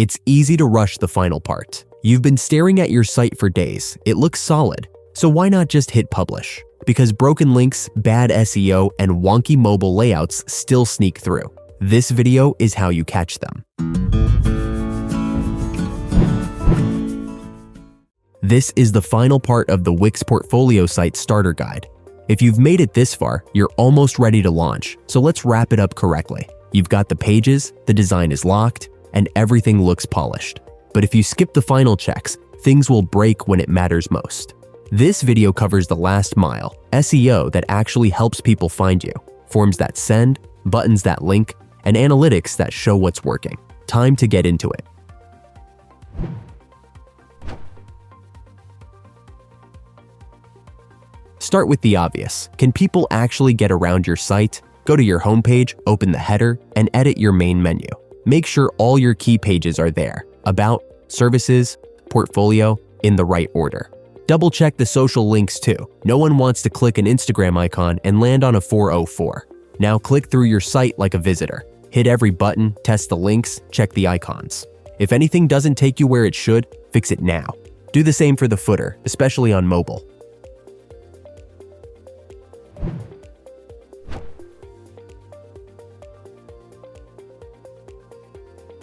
It's easy to rush the final part. You've been staring at your site for days. It looks solid. So why not just hit publish? Because broken links, bad SEO, and wonky mobile layouts still sneak through. This video is how you catch them. This is the final part of the Wix Portfolio Site Starter Guide. If you've made it this far, you're almost ready to launch, so let's wrap it up correctly. You've got the pages, the design is locked, and everything looks polished. But if you skip the final checks, things will break when it matters most. This video covers the last mile, SEO that actually helps people find you, forms that send, buttons that link, and analytics that show what's working. Time to get into it. Start with the obvious. Can people actually get around your site? Go to your homepage, open the header, and edit your main menu. Make sure all your key pages are there: About, Services, Portfolio, in the right order. Double check the social links too. No one wants to click an Instagram icon and land on a 404. Now click through your site like a visitor. Hit every button, test the links, check the icons. If anything doesn't take you where it should, fix it now. Do the same for the footer, especially on mobile.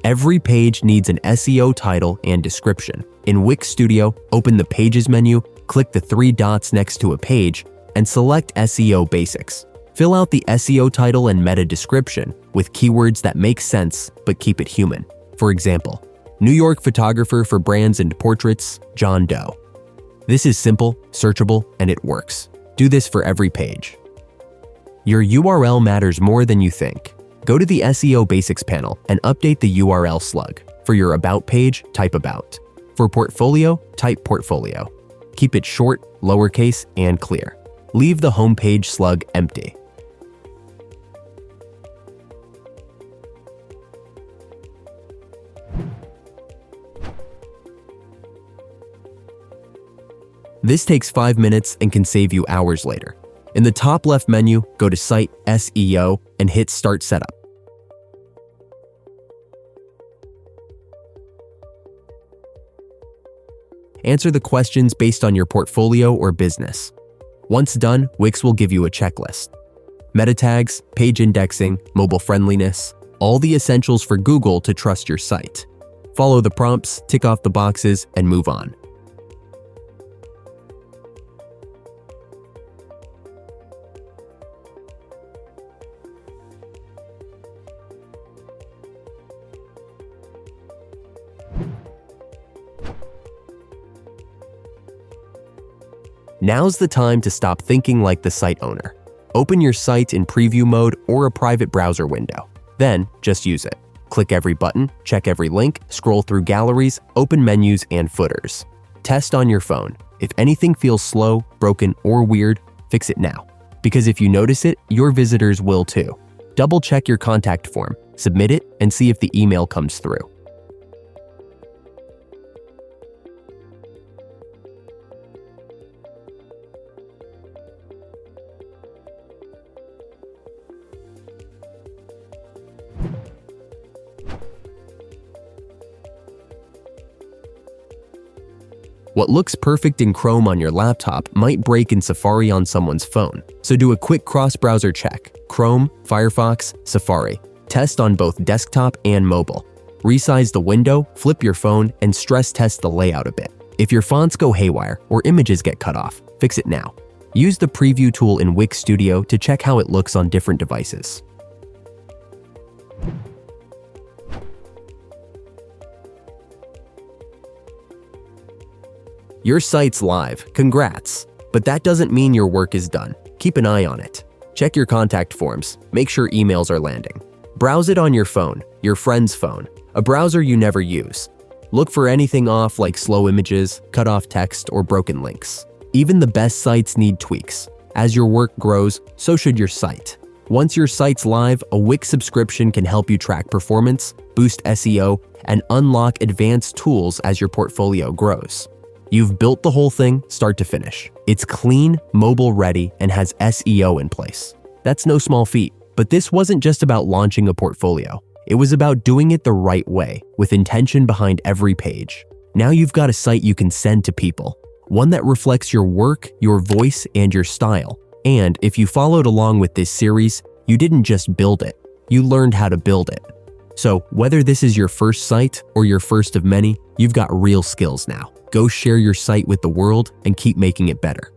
Every page needs an SEO title and description. In Wix Studio, open the Pages menu, click the three dots next to a page, and select SEO Basics. Fill out the SEO title and meta description with keywords that make sense but keep it human. For example, New York photographer for brands and portraits, John Doe. This is simple, searchable, and it works. Do this for every page. Your URL matters more than you think. Go to the SEO Basics panel and update the URL slug. For your About page, type About. For Portfolio, type Portfolio. Keep it short, lowercase, and clear. Leave the homepage slug empty. This takes 5 minutes and can save you hours later. In the top left menu, go to Site SEO and hit Start Setup. Answer the questions based on your portfolio or business. Once done, Wix will give you a checklist. Meta tags, page indexing, mobile friendliness, all the essentials for Google to trust your site. Follow the prompts, tick off the boxes, and move on. Now's the time to stop thinking like the site owner. Open your site in preview mode or a private browser window. Then, just use it. Click every button, check every link, scroll through galleries, open menus, and footers. Test on your phone. If anything feels slow, broken, or weird, fix it now. Because if you notice it, your visitors will too. Double check your contact form, submit it, and see if the email comes through. What looks perfect in Chrome on your laptop might break in Safari on someone's phone. So do a quick cross-browser check: Chrome, Firefox, Safari. Test on both desktop and mobile. Resize the window, flip your phone, and stress test the layout a bit. If your fonts go haywire or images get cut off, fix it now. Use the preview tool in Wix Studio to check how it looks on different devices. Your site's live, congrats! But that doesn't mean your work is done. Keep an eye on it. Check your contact forms, make sure emails are landing. Browse it on your phone, your friend's phone, a browser you never use. Look for anything off like slow images, cut off text, or broken links. Even the best sites need tweaks. As your work grows, so should your site. Once your site's live, a Wix subscription can help you track performance, boost SEO, and unlock advanced tools as your portfolio grows. You've built the whole thing start to finish. It's clean, mobile ready, and has SEO in place. That's no small feat, but this wasn't just about launching a portfolio. It was about doing it the right way, with intention behind every page. Now you've got a site you can send to people, one that reflects your work, your voice, and your style. And if you followed along with this series, you didn't just build it, you learned how to build it. So whether this is your first site or your first of many, you've got real skills now. Go share your site with the world and keep making it better.